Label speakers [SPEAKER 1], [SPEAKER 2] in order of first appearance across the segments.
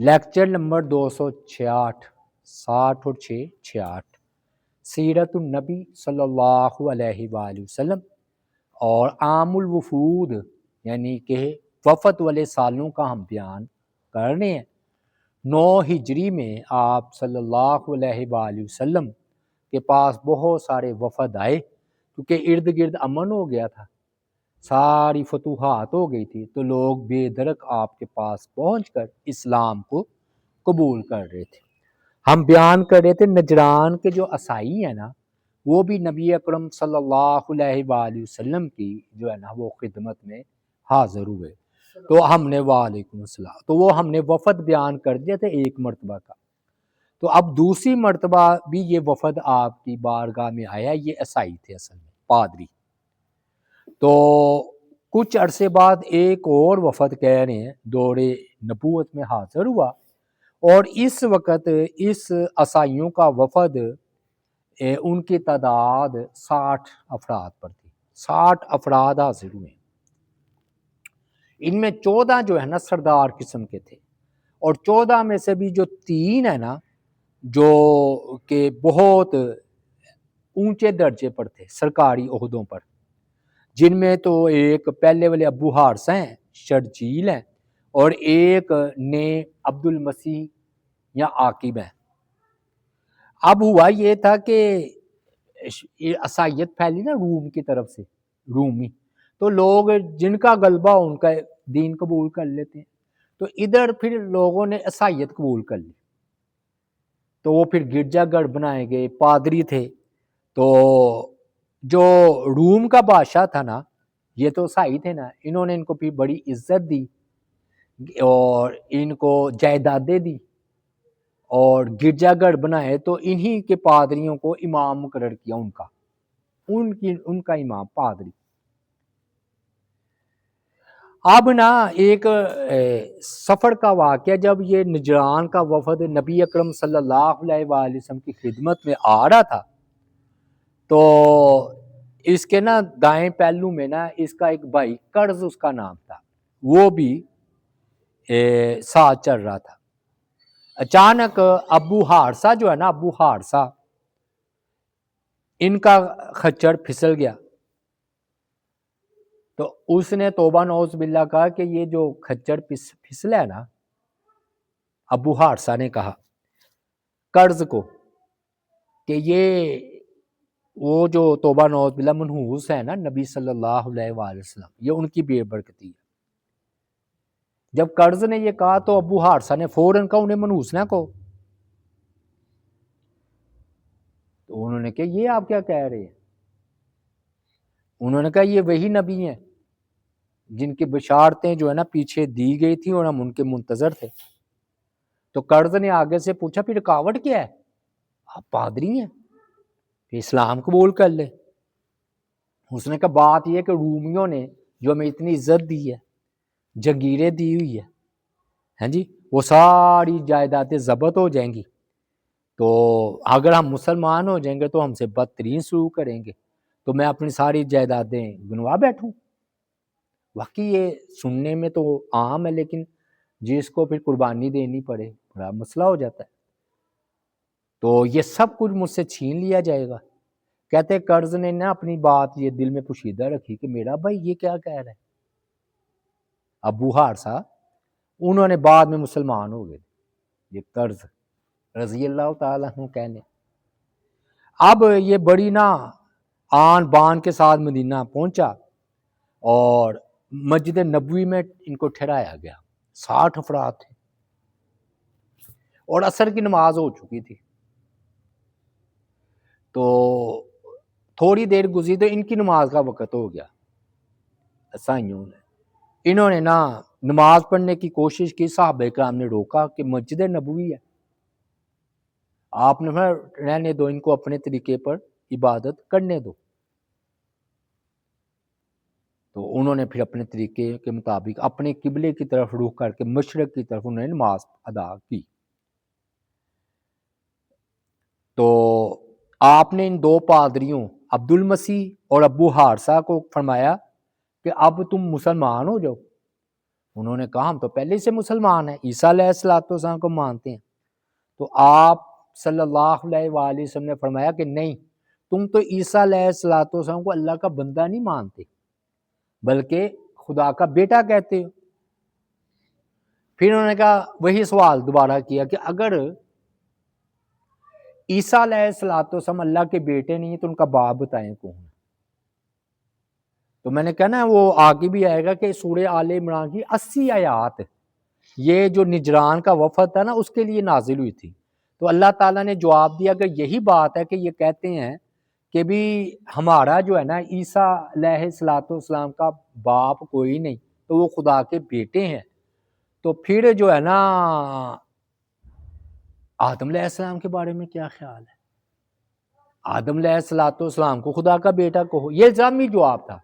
[SPEAKER 1] Lecture number 266 60 اور 6 66 سیرت النبی صلی اللہ علیہ وآلہ وسلم اور عام الوفود یعنی کہ وفد والے سالوں کا ہم بیان کر رہے ہیں۔ 9 ہجری میں آپ صلی اللہ علیہ وآلہ وسلم کے پاس بہت سارے وفد آئے، کیونکہ ارد گرد امن ہو گیا تھا، ساری فتوحات ہو گئی تھی، تو لوگ بے درک آپ کے پاس پہنچ کر اسلام کو قبول کر رہے تھے۔ ہم بیان کر رہے تھے نجران کے جو عیسائی ہیں نا، وہ بھی نبی اکرم صلی اللہ علیہ وآلہ وسلم کی جو ہے نا وہ خدمت میں حاضر ہوئے۔ تو ہم نے وعلیکم السلام، تو وہ ہم نے وفد بیان کر دیا تھا ایک مرتبہ کا۔ تو اب دوسری مرتبہ بھی یہ وفد آپ کی بارگاہ میں آیا، یہ عیسائی تھے اصل میں، پادری۔ تو کچھ عرصے بعد ایک اور وفد کہہ رہے ہیں دور نبوت میں حاضر ہوا، اور اس وقت اس عیسائیوں کا وفد ان کی تعداد 60 افراد پر تھی، 60 افراد حاضر ہوئے۔ ان میں 14 جو ہے نا سردار قسم کے تھے، اور 14 میں سے بھی جو 3 ہے نا جو کہ بہت اونچے درجے پر تھے، سرکاری عہدوں پر، جن میں تو ایک پہلے والے ابو حارثہ ہیں، شرجیل ہیں، اور ایک نے عبد المسیح یا عاقب ہیں۔ اب ہوا یہ تھا کہ عیسائیت پھیلی نا روم کی طرف سے، رومی، تو لوگ جن کا غلبہ ان کا دین قبول کر لیتے ہیں، تو ادھر پھر لوگوں نے عیسائیت قبول کر لی، تو وہ پھر گرجا گھر بنائے گئے، پادری تھے۔ تو جو روم کا بادشاہ تھا نا، یہ تو عیسائی تھے نا، انہوں نے ان کو پھر بڑی عزت دی اور ان کو جائیدادیں دی اور گرجا گھر بنائے، تو انہی کے پادریوں کو امام مقرر کیا، ان کا امام پادری۔ اب نا ایک سفر کا واقعہ، جب یہ نجران کا وفد نبی اکرم صلی اللہ علیہ وآلہ وسلم کی خدمت میں آ رہا تھا، تو اس کے نا دائیں پہلو میں نا اس کا ایک بھائی قرض اس کا نام تھا، وہ بھی ساتھ چل رہا تھا۔ اچانک ابو حارثہ جو ہے نا، ابو حارثہ، ان کا خچر پھسل گیا، تو اس نے توبہ نعوذ باللہ کہا کہ یہ جو خچر پھسلا ہے نا، ابو حارثہ نے کہا قرض کو کہ یہ وہ جو توبہ نعوذ باللہ منحوس ہے نا نبی صلی اللہ علیہ وآلہ وسلم، یہ ان کی بے برکتی ہے۔ جب قرض نے یہ کہا تو ابو حارثہ نے فوراً کہا انہیں منحوس نہ کہو۔ تو انہوں نے کہا یہ آپ کیا کہہ رہے ہیں؟ انہوں نے کہا یہ وہی نبی ہیں جن کی بشارتیں جو ہے نا پیچھے دی گئی تھی اور ہم ان کے منتظر تھے۔ تو قرض نے آگے سے پوچھا پھر رکاوٹ کیا ہے؟ آپ پادری ہیں، پھر اسلام قبول کر لے۔ اس نے کہا بات یہ کہ رومیوں نے جو ہمیں اتنی عزت دی ہے، جگیریں دی ہوئی ہے، ہاں جی، وہ ساری جائیدادیں ضبط ہو جائیں گی، تو اگر ہم مسلمان ہو جائیں گے تو ہم سے بدترین سلوک کریں گے، تو میں اپنی ساری جائیدادیں گنوا بیٹھوں۔ واقعی یہ سننے میں تو عام ہے، لیکن جس کو پھر قربانی دینی پڑے بڑا مسئلہ ہو جاتا ہے۔ تو یہ سب کچھ مجھ سے چھین لیا جائے گا۔ کہتے قرض نے نا اپنی بات یہ دل میں پوشیدہ رکھی کہ میرا بھائی یہ کیا کہہ رہا ہے۔ ابو حارثہ انہوں نے بعد میں مسلمان ہو گئے، یہ قرض رضی اللہ تعالیٰ عنہ کہنے۔ اب یہ بڑی نا آن بان کے ساتھ مدینہ پہنچا اور مسجد نبوی میں ان کو ٹھہرایا گیا، 60 افراد تھے، اور عصر کی نماز ہو چکی تھی۔ تو تھوڑی دیر گزری تو ان کی نماز کا وقت ہو گیا۔ عیسائیوں نے انہوں نے نا نماز پڑھنے کی کوشش کی، صحابہ کرام نے روکا کہ مسجد نبوی ہے، آپ نے رہنے دو، ان کو اپنے طریقے پر عبادت کرنے دو۔ تو انہوں نے پھر اپنے طریقے کے مطابق اپنے قبلے کی طرف رخ کر کے مشرق کی طرف انہوں نے نماز ادا کی۔ تو آپ نے ان 2 پادریوں عبد المسیح اور ابو حارثہ کو فرمایا کہ اب تم مسلمان ہو جاؤ۔ انہوں نے کہا ہم تو پہلے سے مسلمان ہیں، عیسیٰ علیہ السلام کو مانتے ہیں۔ تو آپ صلی اللہ علیہ وآلہ وسلم نے فرمایا کہ نہیں، تم تو عیسیٰ علیہ السلام کو اللہ کا بندہ نہیں مانتے بلکہ خدا کا بیٹا کہتے ہو۔ پھر انہوں نے کہا وہی سوال دوبارہ کیا کہ اگر عیسیٰ علیہ السلام اللہ کے بیٹے نہیں ہیں تو ان کا باپ بتائیں کون ہے؟ تو میں نے کہا نا وہ آگے بھی آئے گا کہ سورہ آل عمران کی 80 آیات یہ جو نجران کا وفد تھا نا اس کے لیے نازل ہوئی تھی۔ تو اللہ تعالیٰ نے جواب دیا کہ یہی بات ہے کہ یہ کہتے ہیں کہ بھی ہمارا جو ہے نا عیسیٰ علیہ السلام کا باپ کوئی نہیں، تو وہ خدا کے بیٹے ہیں۔ تو پھر جو ہے نا آدم علیہ السلام کے بارے میں کیا خیال ہے؟ آدم علیہ السلام کو خدا کا بیٹا کہو، یہ الزامی جواب تھا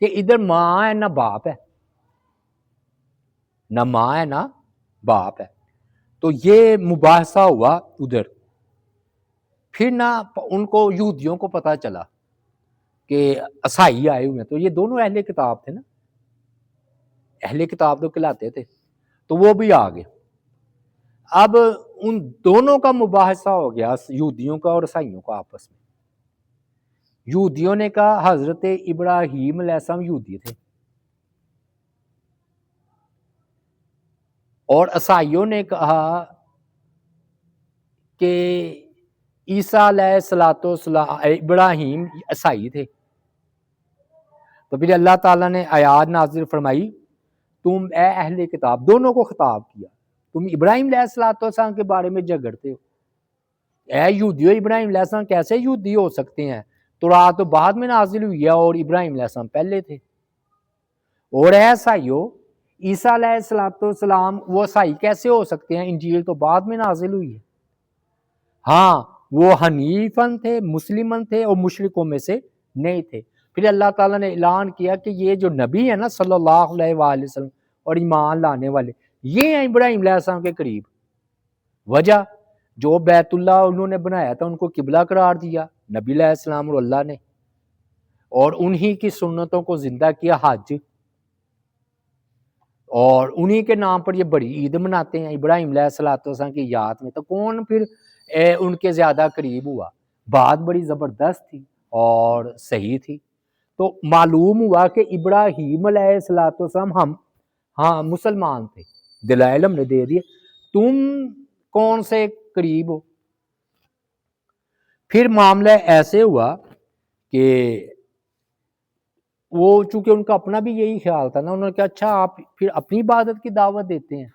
[SPEAKER 1] کہ ادھر ماں ہے نہ باپ ہے، نہ ماں ہے نہ باپ ہے۔ تو یہ مباحثہ ہوا ادھر۔ پھر نہ ان کو یہودیوں کو پتا چلا کہ عیسائی آئے ہوئے ہیں، تو یہ دونوں اہل کتاب تھے نا، اہل کتاب تو کہلاتے تھے، تو وہ بھی آ گئے۔ اب ان دونوں کا مباحثہ ہو گیا، یہودیوں کا اور عیسائیوں کا آپس میں۔ یہودیوں نے کہا حضرت ابراہیم علیہ السلام یہودی تھے، اور عیسائیوں نے کہا کہ عیسیٰ علیہ السلام ابراہیم عیسائی تھے۔ تو پھر اللہ تعالیٰ نے آیات نازل فرمائی، تم اے اہل کتاب، دونوں کو خطاب کیا، تم ابراہیم علیہ السلام کے بارے میں جھگڑتے ہو۔ اے یہودیو، ابراہیم علیہ السلام کیسے یہودی ہو سکتے ہیں؟ تورات تو بعد میں نازل ہوئی ہے اور ابراہیم علیہ السلام پہلے تھے۔ اور اے عیسائیو، عیسیٰ علیہ السلام وہ عیسائی کیسے ہو سکتے ہیں؟ انجیل تو بعد میں نازل ہوئی ہے۔ ہاں وہ حنیفن تھے، مسلمن تھے اور مشرکوں میں سے نہیں تھے۔ پھر اللہ تعالیٰ نے اعلان کیا کہ یہ جو نبی ہے نا صلی اللہ علیہ وآلہ وسلم اور ایمان لانے والے، یہ ہیں ابراہیم علیہ السلام کے قریب۔ وجہ جو بیت اللہ انہوں نے بنایا تھا ان کو قبلہ قرار دیا نبی علیہ السلام اور اللہ نے، اور انہی کی سنتوں کو زندہ کیا حج، اور انہی کے نام پر یہ بڑی عید مناتے ہیں ابراہیم علیہ السلام کی یاد میں۔ تو کون پھر ان کے زیادہ قریب ہوا؟ بات بڑی زبردست تھی اور صحیح تھی۔ تو معلوم ہوا کہ ابراہیم علیہ السلام ہاں مسلمان تھے، دلائل ہم نے دے دیے، تم کون سے قریب ہو؟ پھر معاملہ ایسے ہوا کہ وہ چونکہ ان کا اپنا بھی یہی خیال تھا نا، انہوں نے کہا اچھا آپ پھر اپنی عبادت کی دعوت دیتے ہیں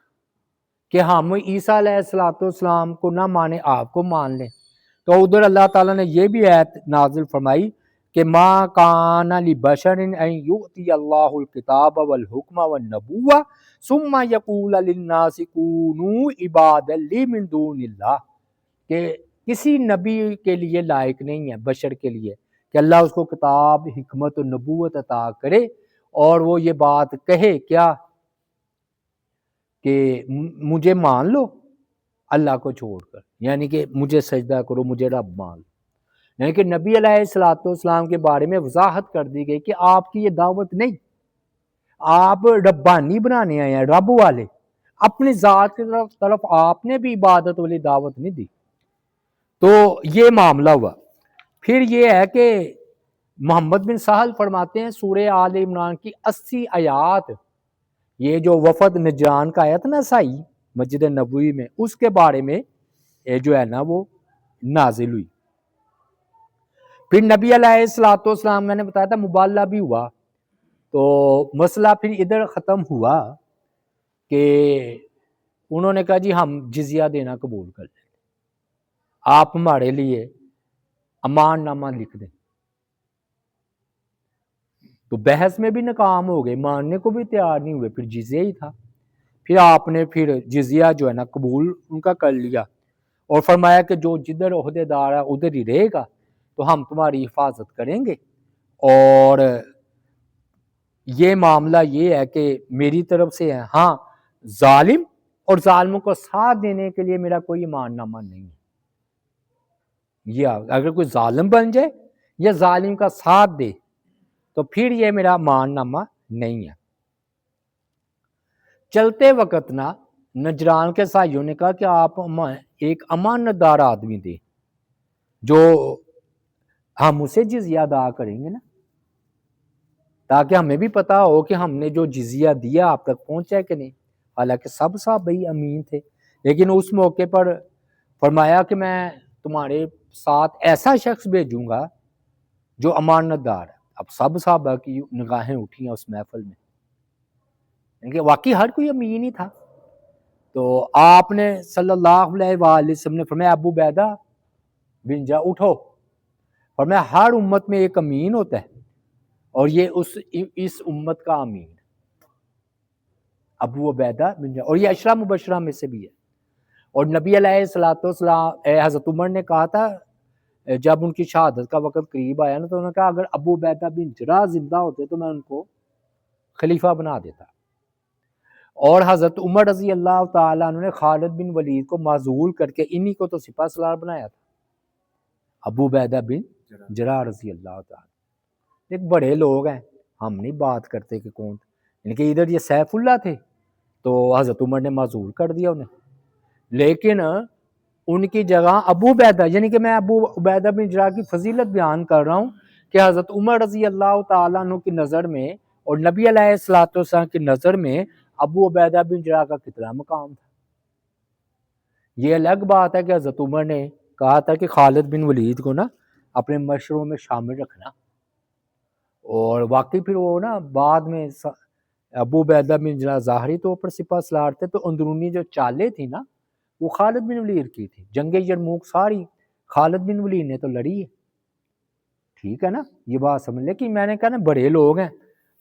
[SPEAKER 1] کہ ہم عیسیٰ علیہ السلام کو نہ مانے، آپ کو مان لیں۔ تو ادھر اللہ تعالیٰ نے یہ بھی آیت نازل فرمائی کہ ما کان لبشر ان یؤتی اللہ الکتاب والحکم والنبوۃ ثم یقول للناس کونوا عبادا لی من دون اللہ، کہ کسی نبی کے لیے لائق نہیں ہے، بشر کے لیے، کہ اللہ اس کو کتاب، حکمت و نبوت عطا کرے اور وہ یہ بات کہے کیا کہ مجھے مان لو اللہ کو چھوڑ کر، یعنی کہ مجھے سجدہ کرو، مجھے رب مان لو۔ یعنی کہ نبی علیہ السلام کے بارے میں وضاحت کر دی گئی کہ آپ کی یہ دعوت نہیں، آپ ربانی بنانے آئے ہیں، رب والے، اپنی ذات کی طرف آپ نے بھی عبادت والی دعوت نہیں دی۔ تو یہ معاملہ ہوا۔ پھر یہ ہے کہ محمد بن سہل فرماتے ہیں سورہ آل عمران کی 80 آیات، یہ جو وفد نجران کا آیت نا عیسائی مسجد نبوی میں، اس کے بارے میں جو ہے نا وہ نازل ہوئی۔ پھر نبی علیہ السلام میں نے بتایا تھا مباللہ بھی ہوا، تو مسئلہ پھر ادھر ختم ہوا کہ انہوں نے کہا جی ہم جزیہ دینا قبول کر لیں، آپ ہمارے لیے امان نامہ لکھ دیں۔ تو بحث میں بھی ناکام ہو گئے، ماننے کو بھی تیار نہیں ہوئے، پھر جزیہ ہی تھا۔ پھر آپ نے پھر جزیہ جو ہے نا قبول ان کا کر لیا اور فرمایا کہ جو جدھر عہدے دار ہے ادھر ہی رہے گا، تو ہم تمہاری حفاظت کریں گے، اور یہ معاملہ یہ ہے کہ میری طرف سے ہے، ہاں ظالم اور ظالموں کو ساتھ دینے کے لیے میرا کوئی ایمان نامہ نہیں ہے۔ یہ اگر کوئی ظالم بن جائے یا ظالم کا ساتھ دے تو پھر یہ میرا ایمان نامہ نہیں ہے۔ چلتے وقت نا نجران کے سائیوں نے کہا کہ آپ ایک امانت دار آدمی دیں جو ہم اسے جزیہ ادا کریں گے نا، تاکہ ہمیں بھی پتا ہو کہ ہم نے جو جزیہ دیا آپ تک پہنچا ہے کہ نہیں۔ حالانکہ سب صحابہ امین تھے، لیکن اس موقع پر فرمایا کہ میں تمہارے ساتھ ایسا شخص بھیجوں گا جو امانت دار ہے۔ اب سب صحابہ کی نگاہیں اٹھی ہیں اس محفل میں، کیونکہ واقعی ہر کوئی امین ہی تھا۔ تو آپ نے صلی اللہ علیہ وآلہ وسلم نے فرمایا ابو عبیدہ بن جا اٹھو، فرمایا ہر امت میں ایک امین ہوتا ہے اور یہ اس امت کا امین ابو عبیدہ بن جا، اور یہ عشرہ مبشرہ میں سے بھی ہے۔ اور نبی علیہ السلام حضرت عمر نے کہا تھا جب ان کی شہادت کا وقت قریب آیا نا، تو انہوں نے کہا اگر ابو عبیدہ بن جراح زندہ ہوتے تو میں ان کو خلیفہ بنا دیتا۔ اور حضرت عمر رضی اللہ تعالیٰ عنہ نے خالد بن ولید کو معزول کر کے انہی کو تو سپہ سالار بنایا تھا، ابو عبیدہ بن جراح رضی اللہ تعالیٰ۔ ایک بڑے لوگ ہیں، ہم نہیں بات کرتے کہ کون، یعنی کہ ادھر یہ سیف اللہ تھے تو حضرت عمر نے معزول کر دیا انہیں، لیکن ان کی جگہ ابو عبیدہ، یعنی کہ میں ابو عبیدہ بن جراح کی فضیلت بیان کر رہا ہوں کہ حضرت عمر رضی اللہ تعالیٰ عنہ کی نظر میں اور نبی علیہ السلام کی نظر میں ابو عبیدہ بن جراح کا کتنا مقام تھا۔ یہ الگ بات ہے کہ حضرت عمر نے کہا تھا کہ خالد بن ولید کو نا اپنے مشوروں میں شامل رکھنا، اور واقعی پھر وہ نا بعد میں ابو عبیدہ بن جراح ظاہری طور پر سپہ سالار تھے، تو اندرونی جو چالیں تھی نا وہ خالد بن ولید کی تھی۔ جنگ یرموک ساری خالد بن ولید نے تو لڑی ہے، ٹھیک ہے نا، یہ بات سمجھ، لیکن میں نے کہا نا بڑے لوگ ہیں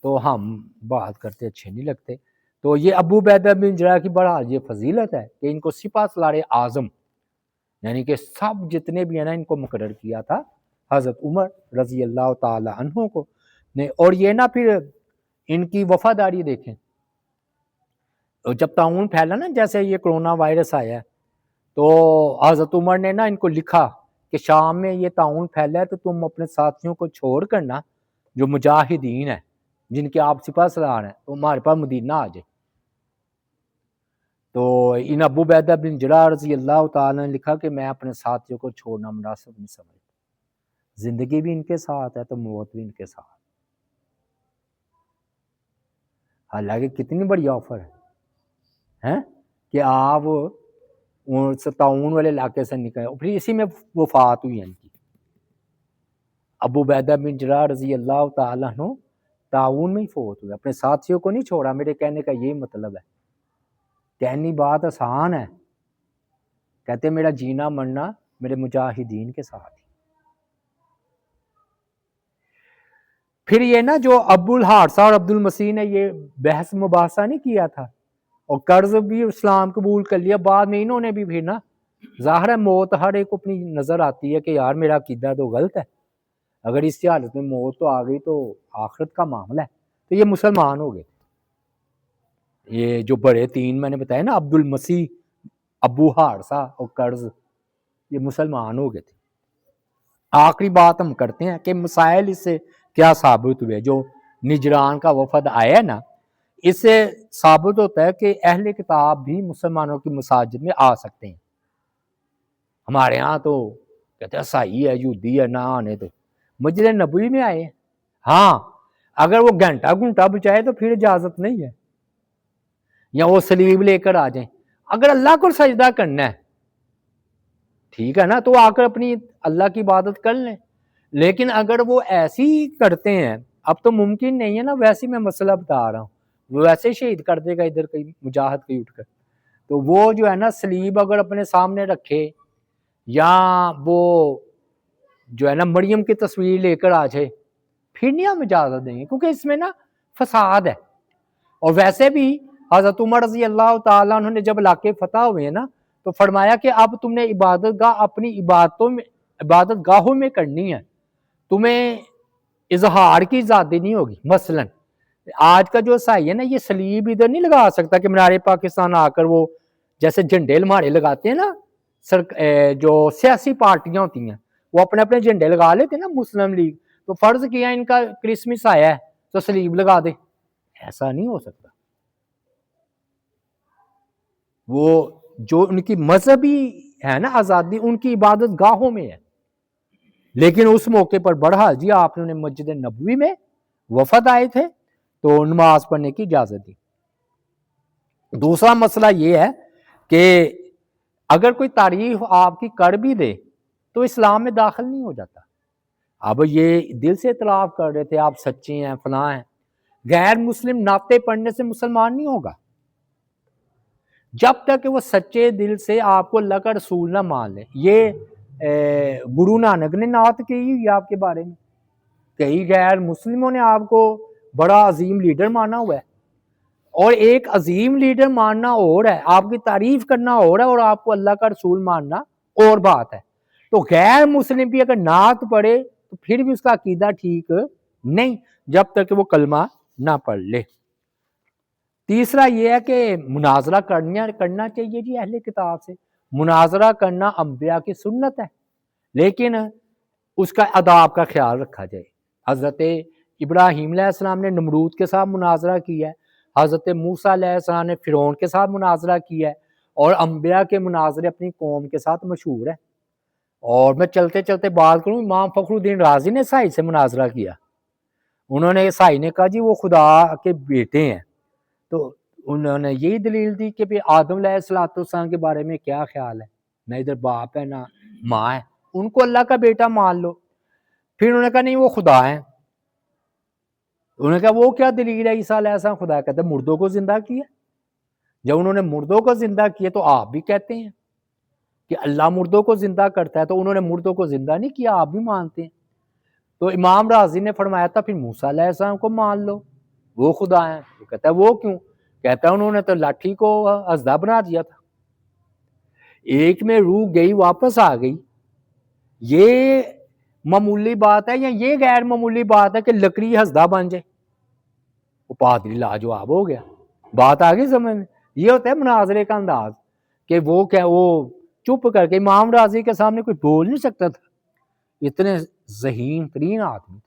[SPEAKER 1] تو ہم بات کرتے اچھے نہیں لگتے۔ تو یہ ابو عبیدہ بن جراح کی بڑا یہ فضیلت ہے کہ ان کو سپہ سالار اعظم، یعنی کہ سب جتنے بھی ہیں نا ان کو مقرر کیا تھا حضرت عمر رضی اللہ تعالی عنہ کو نے۔ اور یہ نا پھر ان کی وفاداری دیکھیں، جب طاعون پھیلا نا، جیسے یہ کرونا وائرس آیا ہے، تو حضرت عمر نے نا ان کو لکھا کہ شام میں یہ طاعون پھیلا ہے تو تم اپنے ساتھیوں کو چھوڑ کر نا جو مجاہدین ہیں جن کے آپ سپہ سالار ہیں تو ہمارے پاس مدینہ آ جائے۔ تو ان ابو عبیدہ بن جراح رضی اللہ تعالیٰ نے لکھا کہ میں اپنے ساتھیوں کو چھوڑنا مناسب نہیں سمجھتا، زندگی بھی ان کے ساتھ ہے تو موت بھی ان کے ساتھ۔ حالانکہ کتنی بڑی آفر ہے کہ آپ طاعون والے علاقے سے نکلے، پھر اسی میں وفات ہوئی ان کی۔ ابو عبیدہ بن جراح رضی اللہ تعالیٰ عنہ طاعون میں ہی فوت ہوئے، اپنے ساتھیوں کو نہیں چھوڑا۔ میرے کہنے کا یہی مطلب ہے، کہنی بات آسان ہے، کہتے میرا جینا مرنا میرے مجاہدین کے ساتھ ہی۔ پھر یہ نا جو ابو الحارثہ اور عبد المسیح نے یہ بحث مباحثہ نہیں کیا تھا اور قرض بھی اسلام قبول کر لیا، بعد میں انہوں نے بھی پھر نا، ظاہر ہے موت ہر ایک کو اپنی نظر آتی ہے کہ یار میرا عقیدہ تو غلط ہے، اگر اس حالت میں موت تو آ گئی تو آخرت کا معاملہ ہے، تو یہ مسلمان ہو گئے۔ یہ جو بڑے تین میں نے بتایا نا، عبد المسیح، ابو حارثہ اور قرض، یہ مسلمان ہو گئے تھے۔ آخری بات ہم کرتے ہیں کہ مسائل اس سے کیا ثابت ہوئے، جو نجران کا وفد آیا نا، اس سے ثابت ہوتا ہے کہ اہل کتاب بھی مسلمانوں کی مساجد میں آ سکتے ہیں۔ ہمارے ہاں تو کہتے ہیں عیسائی ہے، یہودی ہے، نہ آنے تو، مسجد نبوی میں آئے ہیں، ہاں اگر وہ گھنٹہ بچائے تو پھر اجازت نہیں ہے، یا وہ صلیب لے کر آ جائیں۔ اگر اللہ کو سجدہ کرنا ہے ٹھیک ہے نا، تو آ کر اپنی اللہ کی عبادت کر لیں، لیکن اگر وہ ایسی ہی کرتے ہیں، اب تو ممکن نہیں ہے نا، ویسے میں مسئلہ بتا رہا ہوں، وہ ویسے شہید کر دے گا ادھر کہیں مجاہد کہیں اٹھ کر، تو وہ جو ہے نا صلیب اگر اپنے سامنے رکھے یا وہ جو ہے نا مریم کی تصویر لے کر آ جائے، پھر نہیں ہم اجازت دیں گے، کیونکہ اس میں نا فساد ہے۔ اور ویسے بھی حضرت عمر رضی اللہ تعالیٰ عنہ نے جب علاقے فتح ہوئے ہیں نا، تو فرمایا کہ اب تم نے عبادت گاہ اپنی عبادت گاہوں میں کرنی ہے، تمہیں اظہار کی آزادی نہیں ہوگی۔ مثلا آج کا جو عیسائی ہے نا، یہ صلیب ادھر نہیں لگا سکتا کہ منارے پاکستان آ کر وہ جیسے جھنڈے ہمارے لگاتے ہیں نا، جو سیاسی پارٹیاں ہوتی ہیں وہ اپنے اپنے جھنڈے لگا لیتے ہیں نا، مسلم لیگ، تو فرض کیا ان کا کرسمس آیا ہے تو صلیب لگا دے، ایسا نہیں ہو سکتا۔ وہ جو ان کی مذہبی ہے نا آزادی، ان کی عبادت گاہوں میں ہے، لیکن اس موقع پر بہرحال جی آپ نے مسجد نبوی میں وفد آئے تھے تو نماز پڑھنے کی اجازت دی۔ دوسرا مسئلہ یہ ہے کہ اگر کوئی تعریف آپ کی کر بھی دے تو اسلام میں داخل نہیں ہو جاتا۔ اب یہ دل سے اعتراف کر رہے تھے آپ سچے ہیں فلاں ہیں، غیر مسلم نعتیں پڑھنے سے مسلمان نہیں ہوگا جب تک کہ وہ سچے دل سے آپ کو اللہ کا رسول نہ مان لے۔ یہ گرو نانک نے نعت کی ہوئی آپ کے بارے میں، کئی غیر مسلموں نے آپ کو بڑا عظیم لیڈر مانا ہوا ہے، اور ایک عظیم لیڈر ماننا اور ہے، آپ کی تعریف کرنا اور ہے، اور آپ کو اللہ کا رسول ماننا اور بات ہے۔ تو غیر مسلم بھی اگر نعت پڑھے تو پھر بھی اس کا عقیدہ ٹھیک نہیں جب تک کہ وہ کلمہ نہ پڑھ لے۔ تیسرا یہ ہے کہ مناظرہ کرنا چاہیے جی اہل کتاب سے، مناظرہ کرنا انبیاء کی سنت ہے، لیکن اس کا آداب کا خیال رکھا جائے۔ حضرت ابراہیم علیہ السلام نے نمرود کے ساتھ مناظرہ کیا ہے، حضرت موسیٰ علیہ السلام نے فرعون کے ساتھ مناظرہ کیا ہے، اور انبیاء کے مناظرے اپنی قوم کے ساتھ مشہور ہے۔ اور میں چلتے چلتے بات کروں، امام فخر الدین رازی نے عیسائی سے مناظرہ کیا، انہوں نے عیسائی نے کہا جی وہ خدا کے بیٹے ہیں، تو انہوں نے یہی دلیل دی کہ آدم علیہ السلام کے بارے میں کیا خیال ہے، نہ ادھر باپ ہے نہ ماں ہے، ان کو اللہ کا بیٹا مان لو۔ پھر انہوں نے کہا نہیں وہ خدا ہیں، انہوں نے کہا وہ کیا دلیل ہے عیسیٰ علیہ السلام خدا؟ کہتے ہیں مردوں کو زندہ کیا۔ جب انہوں نے مردوں کو زندہ کیا تو آپ بھی کہتے ہیں کہ اللہ مردوں کو زندہ کرتا ہے، تو انہوں نے مردوں کو زندہ نہیں کیا، آپ بھی مانتے ہیں۔ تو امام راضی نے فرمایا تھا پھر موسیٰ علیہ السلام کو مان لو، وہ خدا ہیں۔ وہ کہتا ہے وہ کیوں؟ کہتا ہے انہوں نے تو لاٹھی کو اژدھا بنا دیا تھا، ایک میں روح گئی واپس آ گئی، یہ معمولی بات ہے یا یہ غیر معمولی بات ہے کہ لکڑی اژدھا بن جائے؟ وہ پادری لاجواب ہو گیا، بات آگئی سمجھ میں؟ یہ ہوتا ہے مناظرے کا انداز کہ وہ کیا، وہ چپ کر کے امام راضی کے سامنے کوئی بول نہیں سکتا تھا، اتنے ذہین ترین آدمی تھے۔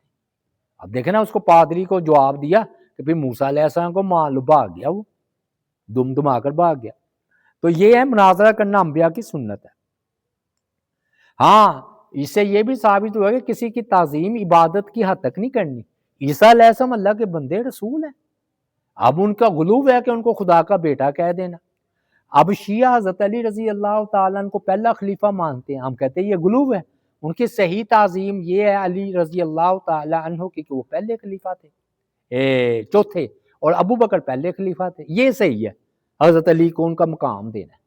[SPEAKER 1] اب دیکھیں نا اس کو پادری کو جواب دیا کہ پھر موسیٰ علیہ السلام کو مان لو، بھاگ گیا، وہ دم دما کر بھاگ گیا۔ تو یہ ہے مناظرہ کرنا انبیاء کی سنت ہے۔ ہاں اس سے یہ بھی ثابت ہوا کہ کسی کی تعظیم عبادت کی حد تک نہیں کرنی۔ عیسیٰ علیہ السلام اللہ کے بندے رسول ہیں، اب ان کا غلو ہے کہ ان کو خدا کا بیٹا کہہ دینا۔ اب شیعہ حضرت علی رضی اللہ تعالیٰ عنہ کو پہلا خلیفہ مانتے ہیں، ہم کہتے ہیں یہ غلو ہے۔ ان کی صحیح تعظیم یہ ہے علی رضی اللہ تعالیٰ عنہ کی کہ وہ پہلے خلیفہ تھے، چوتھے، اور ابو بکر پہلے خلیفہ تھے، یہ صحیح ہے، حضرت علی کو ان کا مقام دینا ہے۔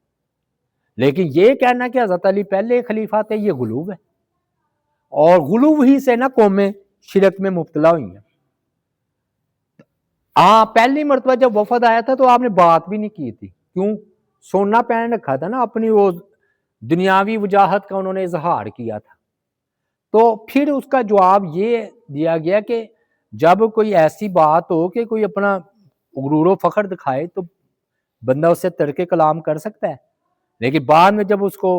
[SPEAKER 1] لیکن یہ کہنا کہ حضرت علی پہلے خلیفہ تھے یہ غلو ہے، اور غلو ہی سے نا قومیں شرک میں مبتلا ہوئی ہیں۔ ہاں پہلی مرتبہ جب وفد آیا تھا تو آپ نے بات بھی نہیں کی تھی، کیوں؟ سونا پہن رکھا تھا نا، اپنی وہ دنیاوی وجاہت کا انہوں نے اظہار کیا تھا۔ تو پھر اس کا جواب یہ دیا گیا کہ جب کوئی ایسی بات ہو کہ کوئی اپنا غرور و فخر دکھائے تو بندہ اس سے ترک کلام کر سکتا ہے، لیکن بعد میں جب اس کو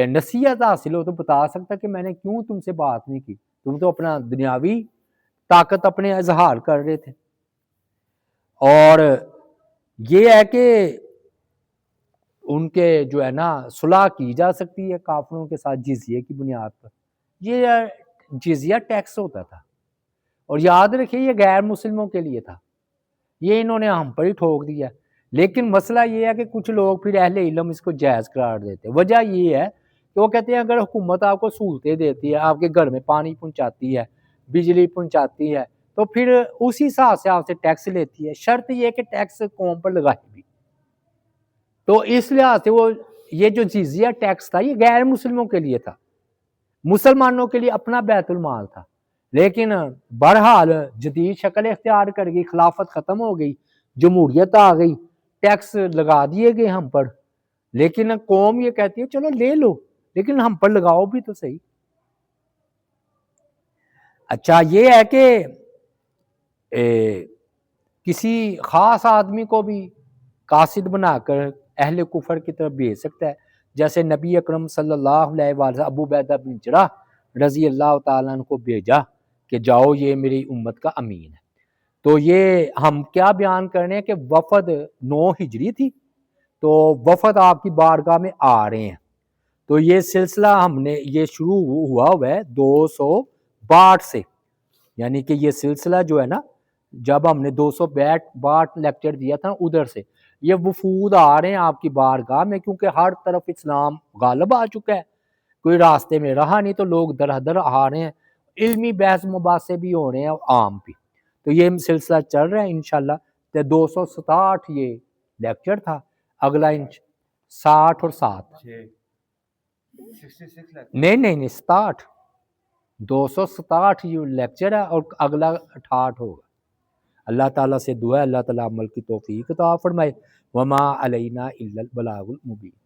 [SPEAKER 1] نصیحت حاصل ہو تو بتا سکتا کہ میں نے کیوں تم سے بات نہیں کی، تم تو اپنا دنیاوی طاقت اپنے اظہار کر رہے تھے۔ اور یہ ہے کہ ان کے جو ہے نا صلح کی جا سکتی ہے کافروں کے ساتھ جزیے کی بنیاد پر۔ یہ جزیہ ٹیکس ہوتا تھا، اور یاد رکھیے یہ غیر مسلموں کے لیے تھا، یہ انہوں نے ہم پر ہی ٹھوک دیا۔ لیکن مسئلہ یہ ہے کہ کچھ لوگ پھر اہل علم اس کو جائز قرار دیتے۔ وجہ یہ ہے کہ وہ کہتے ہیں اگر حکومت آپ کو سہولتیں دیتی ہے، آپ کے گھر میں پانی پہنچاتی ہے، بجلی پہنچاتی ہے، تو پھر اسی حساب سے آپ سے ٹیکس لیتی ہے، شرط یہ کہ ٹیکس قوم پر لگائے بھی۔ تو اس لحاظ سے وہ یہ جو جزیہ ٹیکس تھا یہ غیر مسلموں کے لیے تھا، مسلمانوں کے لیے اپنا بیت المال تھا۔ لیکن بہرحال جدید شکل اختیار کر گئی، خلافت ختم ہو گئی، جمہوریت آ گئی، ٹیکس لگا دیے گئے ہم پر، لیکن قوم یہ کہتی ہے چلو لے لو لیکن ہم پر لگاؤ بھی تو صحیح۔ اچھا یہ ہے کہ کسی خاص آدمی کو بھی قاصد بنا کر اہل کفر کی طرف بھیج سکتا ہے، جیسے نبی اکرم صلی اللہ علیہ وسلم ابو عبیدہ بن جراح رضی اللہ تعالیٰ عنہ کو بھیجا کہ جاؤ یہ میری امت کا امین ہے۔ تو یہ ہم کیا بیان کرنے ہیں کہ وفد 9 ہجری تھی، تو وفد آپ کی بارگاہ میں آ رہے ہیں، تو یہ سلسلہ ہم نے یہ شروع ہوا ہے 262 سے، یعنی کہ یہ سلسلہ جو ہے نا جب ہم نے 262 لیکچر دیا تھا ادھر سے یہ وفود آ رہے ہیں آپ کی بارگاہ میں، کیونکہ ہر طرف اسلام غالب آ چکا ہے، کوئی راستے میں رہا نہیں تو لوگ در در آ رہے ہیں، علمی بحث مباحثے بھی ہو رہے ہیں عام بھی، تو یہ سلسلہ چل رہا ہے انشاءاللہ۔ 267 یہ لیکچر تھا، اگلا 60 اور 7 نہیں 67 267 یہ لیکچر ہے اور اگلا 68 ہوگا۔ اللہ تعالیٰ سے دعا ہے اللہ تعالیٰ عمل کی توفیق عطا فرمائے۔ وما علینا الا البلاغ المبین۔